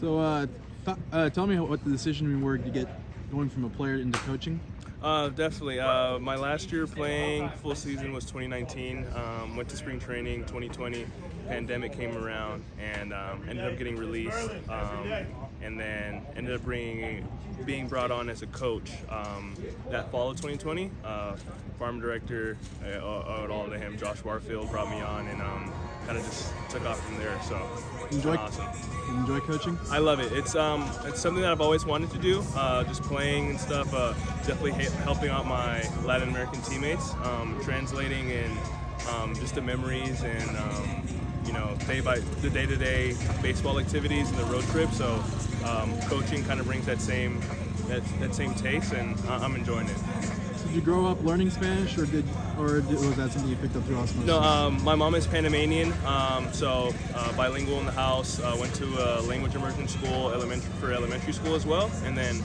So, tell me what the decision were to get going from a player into coaching. Definitely. My last year playing full season was 2019. Went to spring training 2020. Pandemic came around and ended up getting released. And then ended up being brought on as a coach that fall of 2020. Farm director, I owe it all to him. Josh Warfield brought me on and kind of just took off from there. So it's been awesome. Enjoy coaching? I love it. It's something that I've always wanted to do. Just playing and stuff. Definitely helping out my Latin American teammates, translating and just the memories and the day-to-day baseball activities and the road trip. So coaching kind of brings that same taste, and I'm enjoying it. Did you grow up learning Spanish, or was that something you picked up through osmosis? No, my mom is Panamanian, so bilingual in the house. Went to a language immersion school, elementary school as well, and then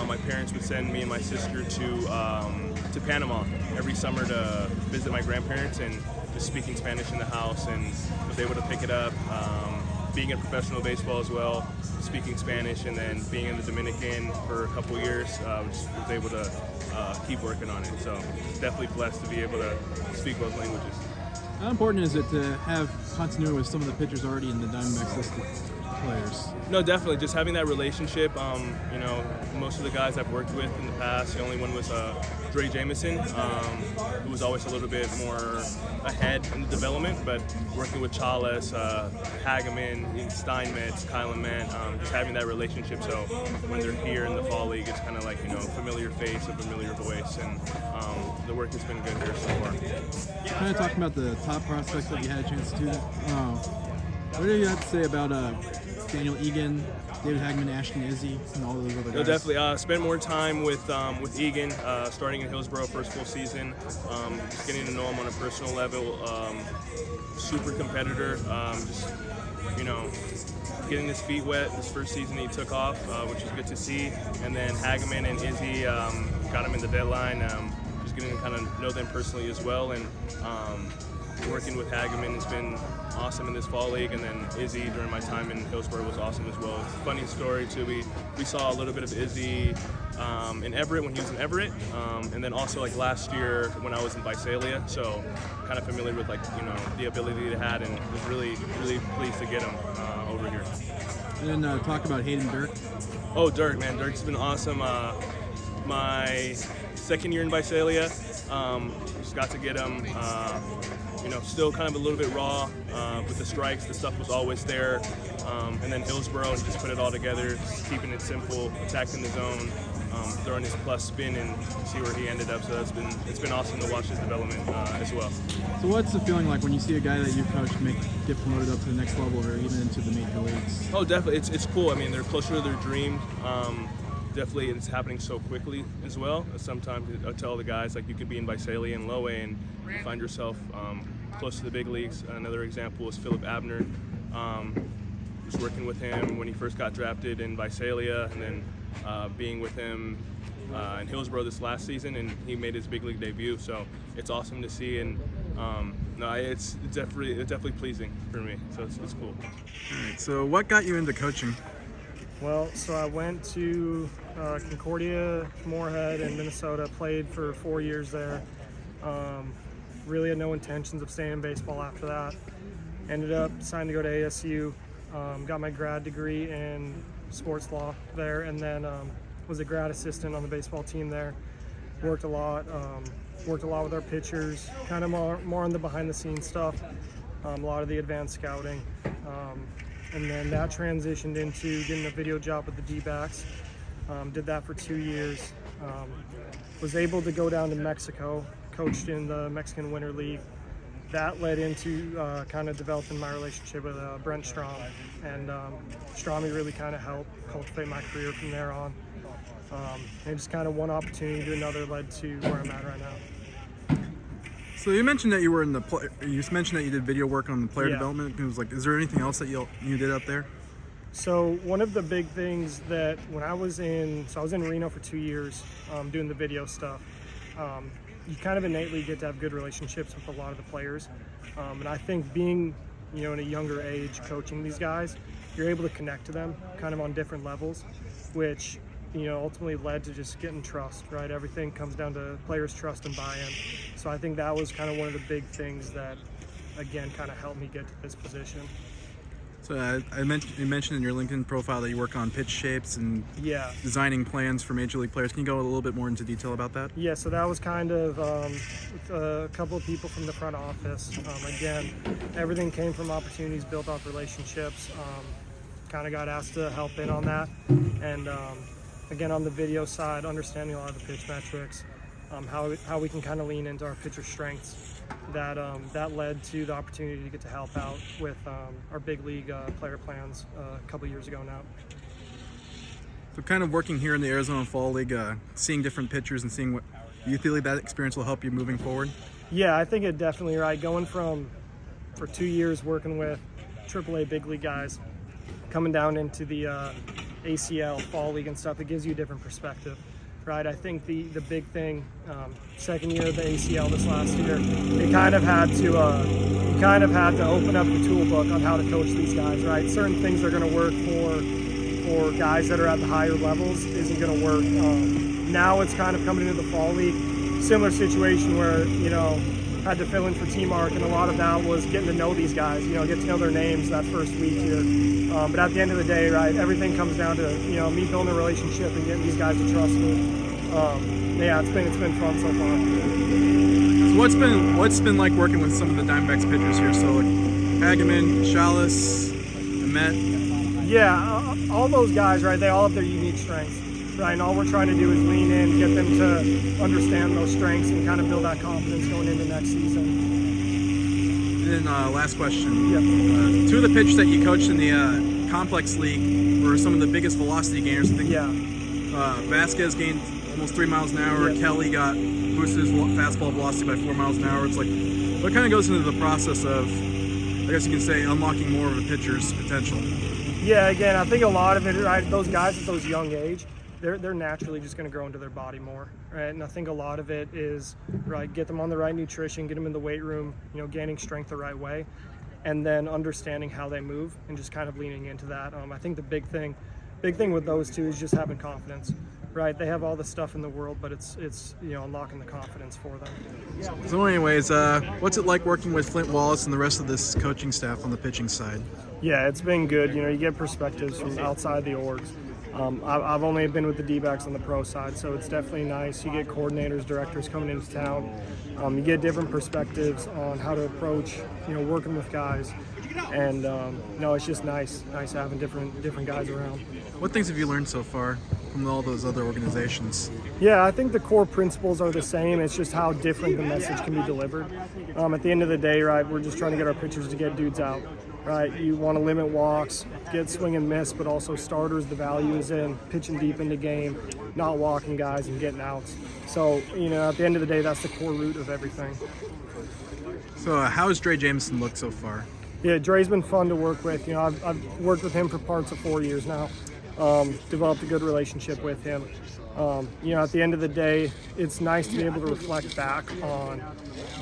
my parents would send me and my sister to Panama every summer to visit my grandparents, and just speaking Spanish in the house, and was able to pick it up. Being in professional baseball as well, speaking Spanish, and then being in the Dominican for a couple years, was able to keep working on it. So definitely blessed to be able to speak both languages. How important is it to have continuity with some of the pitchers already in the Diamondbacks listed players? No, definitely. Just having that relationship. Most of the guys I've worked with in the past, the only one was Dre Jameson, who was always a little bit more ahead in the development, but working with Chales, Hageman, Steinmetz, Kyle and Mann, just having that relationship. So when they're here in the fall league, it's kind of like, familiar face, a familiar voice, and the work has been good here so far. Kind of talking about the top prospects that you had a chance to. What do you have to say about Daniel Egan, David Hageman, Ashton Izzy, and all those other guys? No, definitely. Spent more time with Egan, starting in Hillsborough, first full season. Just getting to know him on a personal level. Super competitor. Getting his feet wet this first season he took off, which was good to see. And then Hageman and Izzy got him in the deadline. Just getting to kind of know them personally as well. And working with Hageman has been awesome in this fall league, and then Izzy during my time in Hillsborough was awesome as well. It's a funny story too. We saw a little bit of Izzy in Everett when he was in Everett, and then also like last year when I was in Visalia. So kind of familiar with the ability they had, and was really pleased to get him over here. And then talk about Hayden Dirk. Oh, Dirk, man, Dirk's been awesome. My second year in Visalia, just got to get him. Still kind of a little bit raw with the strikes. The stuff was always there. And then Hillsborough, he just put it all together, just keeping it simple, attacking the zone, throwing his plus spin, and see where he ended up. So it's been awesome to watch his development as well. So what's the feeling like when you see a guy that you coach get promoted up to the next level, or even into the major leagues? Oh, definitely. It's cool. I mean, they're closer to their dream. Definitely, it's happening so quickly as well. Sometimes I tell the guys, like, you could be in Visalia and Lowe and you find yourself close to the big leagues. Another example is Philip Abner. Was working with him when he first got drafted in Visalia, and then being with him in Hillsborough this last season, and he made his big league debut. So it's awesome to see, and it's definitely pleasing for me. So it's cool. All right. So what got you into coaching? Well, so I went to Concordia, Moorhead in Minnesota, played for 4 years there. Really had no intentions of staying in baseball after that. Ended up deciding to go to ASU, got my grad degree in sports law there, and then was a grad assistant on the baseball team there. Worked a lot with our pitchers, kind of more on the behind the scenes stuff, a lot of the advanced scouting. And then that transitioned into getting a video job with the D-backs. Did that for 2 years. Was able to go down to Mexico, coached in the Mexican Winter League. That led into kind of developing my relationship with Brent Strom. And Strommy really kind of helped cultivate my career from there on. And just kind of one opportunity to another led to where I'm at right now. So you mentioned that you were in you mentioned that you did video work on the player development. It was like, is there anything else that you did up there? So one of the big things that when I was in Reno for 2 years doing the video stuff, you kind of innately get to have good relationships with a lot of the players. And I think being, in a younger age coaching these guys, you're able to connect to them kind of on different levels, which ultimately led to just getting trust, right? Everything comes down to players' trust and buy-in. So I think that was kind of one of the big things that, again, kind of helped me get to this position. So you mentioned in your LinkedIn profile that you work on pitch shapes and designing plans for Major League players. Can you go a little bit more into detail about that? Yeah, so that was kind of with a couple of people from the front office. Again, everything came from opportunities built off relationships. Kind of got asked to help in on that. And again, on the video side, understanding a lot of the pitch metrics, how we can kind of lean into our pitcher strengths. That led to the opportunity to get to help out with our big league player plans a couple years ago now. So kind of working here in the Arizona Fall League, seeing different pitchers and seeing what you feel like that experience will help you moving forward? Yeah, I think it definitely, right, going for 2 years working with AAA big league guys, coming down into the ACL Fall League and stuff, it gives you a different perspective. Right, I think the big thing, second year of the ACL this last year, you kind of had to open up the toolbook on how to coach these guys. Right, certain things are going to work for guys that are at the higher levels isn't going to work. Now it's kind of coming into the Fall League, similar situation where had to fill in for T-Mark, and a lot of that was getting to know these guys, get to know their names that first week here. But at the end of the day, right, everything comes down to me building a relationship and getting these guys to trust me. Yeah, it's been fun so far. So what's been like working with some of the Diamondbacks pitchers here? So like Hageman, Chalice, Met. Yeah, all those guys, right? They all have their unique strengths. Right, and all we're trying to do is lean in, get them to understand those strengths and kind of build that confidence going into next season. And then last question. Yep. Two of the pitchers that you coached in the Complex League were some of the biggest velocity gainers. I think Vasquez gained almost 3 miles an hour. Yep. Kelly got boosted his fastball velocity by 4 miles an hour. It's like, what kind of goes into the process of, I guess you can say, unlocking more of a pitcher's potential? Yeah, again, I think a lot of it, right, those guys at those young age, they're naturally just going to grow into their body more, right? And I think a lot of it is, right, get them on the right nutrition, get them in the weight room, gaining strength the right way, and then understanding how they move and just kind of leaning into that. I think the big thing with those two is just having confidence, right? They have all the stuff in the world, but it's unlocking the confidence for them. So anyways, what's it like working with Flint Wallace and the rest of this coaching staff on the pitching side? Yeah, it's been good. You get perspectives from outside the orgs. I've only been with the D-backs on the pro side, so it's definitely nice. You get coordinators, directors coming into town. You get different perspectives on how to approach, working with guys. And no, it's just nice having different guys around. What things have you learned so far from all those other organizations? Yeah, I think the core principles are the same. It's just how different the message can be delivered. At the end of the day, right, we're just trying to get our pitchers to get dudes out. Right, you want to limit walks, get swing and miss, but also starters. The value is in pitching deep into game, not walking guys and getting outs. So, at the end of the day, that's the core root of everything. So, how has Dre Jameson looked so far? Yeah, Dre's been fun to work with. I've worked with him for parts of 4 years now. Developed a good relationship with him. At the end of the day, it's nice to be able to reflect back on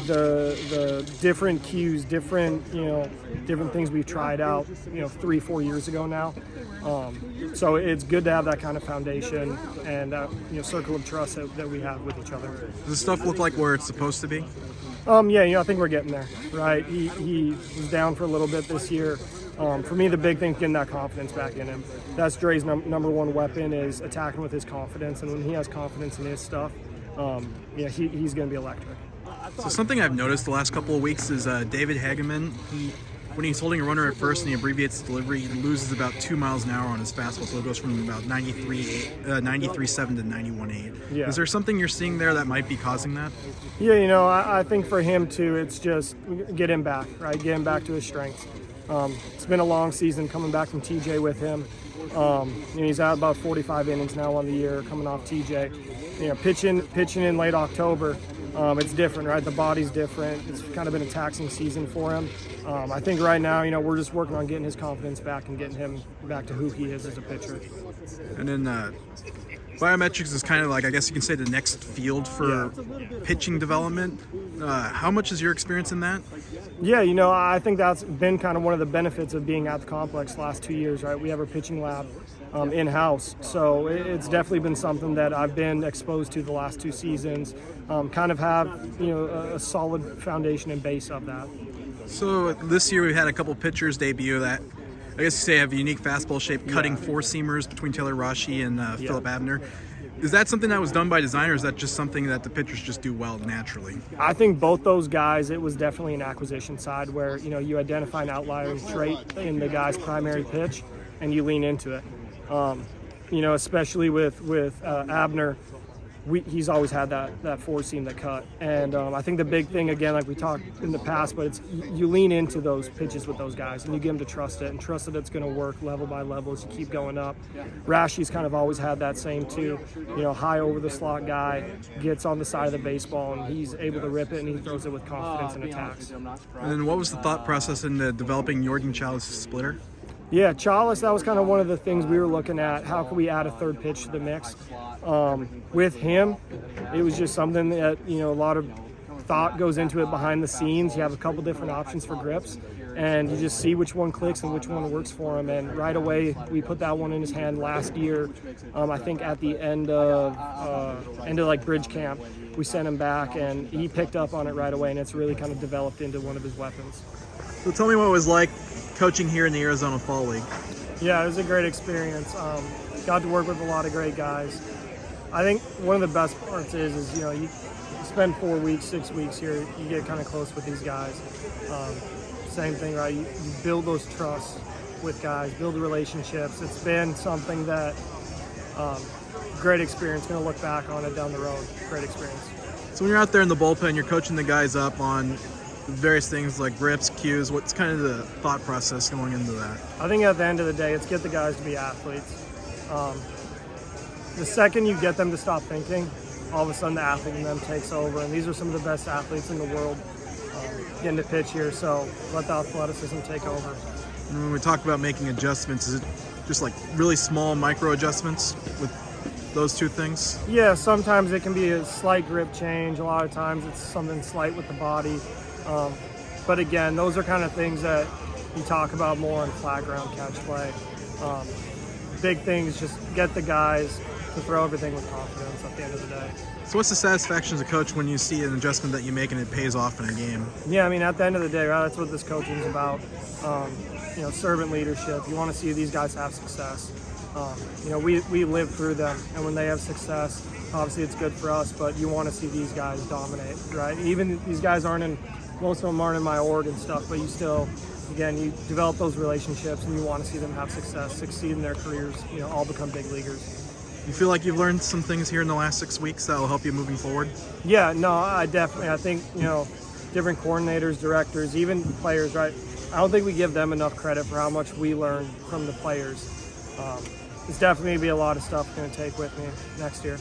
the different cues, different things we've tried out, 3-4 years ago now. So it's good to have that kind of foundation and circle of trust that we have with each other. Does the stuff look like where it's supposed to be? Yeah, I think we're getting there, right? He was down for a little bit this year. For me, the big thing is getting that confidence back in him. That's Dre's number one weapon, is attacking with his confidence. And when he has confidence in his stuff, he's going to be electric. So something I've noticed the last couple of weeks is David Hageman. When he's holding a runner at first and he abbreviates the delivery, he loses about 2 miles an hour on his fastball, so it goes from about 93.7 to 91.8. Yeah. Is there something you're seeing there that might be causing that? Yeah, I think for him too, it's just get him back, right? Get him back to his strengths. It's been a long season coming back from TJ with him. He's at about 45 innings now on the year, coming off TJ. Pitching in late October, it's different, right? The body's different. It's kind of been a taxing season for him. I think right now, we're just working on getting his confidence back and getting him back to who he is as a pitcher. And then biometrics is kind of like, I guess you can say, the next field for pitching development. How much is your experience in that? Yeah, I think that's been kind of one of the benefits of being at the complex the last 2 years, right? We have our pitching lab in-house, so it's definitely been something that I've been exposed to the last 2 seasons, kind of have, a solid foundation and base of that. So this year we've had a couple pitchers debut that I guess you say have a unique fastball shape, cutting four-seamers between Taylor Rashi and Philip Abner. Is that something that was done by design, or is that just something that the pitchers just do well naturally? I think both those guys, it was definitely an acquisition side where, you identify an outlier trait in the guy's primary pitch and you lean into it. Especially with Abner, he's always had that four seam that cut. And I think the big thing, again, like we talked in the past, but it's you lean into those pitches with those guys and you get them to trust it and trust that it's going to work level by level as you keep going up. Rashi's kind of always had that same too, high over the slot guy, gets on the side of the baseball and he's able to rip it and he throws it with confidence and attacks. And then what was the thought process in developing Jordan Chalice's splitter? Yeah, Chalice, that was kind of one of the things we were looking at. How can we add a third pitch to the mix? With him, it was just something that, a lot of thought goes into it behind the scenes. You have a couple different options for grips, and you just see which one clicks and which one works for him. And right away, we put that one in his hand last year. I think at the end of like bridge camp, we sent him back, and he picked up on it right away, and it's really kind of developed into one of his weapons. So tell me what it was like coaching here in the Arizona Fall League. Yeah, it was a great experience. Got to work with a lot of great guys. I think one of the best parts is you spend 4 weeks, 6 weeks here, you get kind of close with these guys. Same thing, right? You build those trusts with guys, build the relationships. It's been something that great experience. Going to look back on it down the road. Great experience. So when you're out there in the bullpen, you're coaching the guys up on various things like grips, cues. What's kind of the thought process going into that? I think at the end of the day, it's get the guys to be athletes. The second you get them to stop thinking, all of a sudden the athlete in them takes over. And these are some of the best athletes in the world getting to pitch here. So let the athleticism take over. And when we talk about making adjustments, is it just like really small micro adjustments with those two things? Yeah, sometimes it can be a slight grip change. A lot of times it's something slight with the body. But again, those are kind of things that you talk about more on flat ground catch play. Big things, just get the guys to throw everything with confidence at the end of the day. So what's the satisfaction as a coach when you see an adjustment that you make and it pays off in a game? Yeah, I mean, at the end of the day, right, that's what this coaching is about. Servant leadership. You want to see these guys have success. We live through them, and when they have success, obviously it's good for us, but you want to see these guys dominate, right? Even these guys most of them aren't in my org and stuff, but you still, again, you develop those relationships and you want to see them have success, succeed in their careers, all become big leaguers. You feel like you've learned some things here in the last 6 weeks that will help you moving forward? Yeah, no, I think, different coordinators, directors, even players, right? I don't think we give them enough credit for how much we learn from the players. It's definitely going to be a lot of stuff I'm going to take with me next year.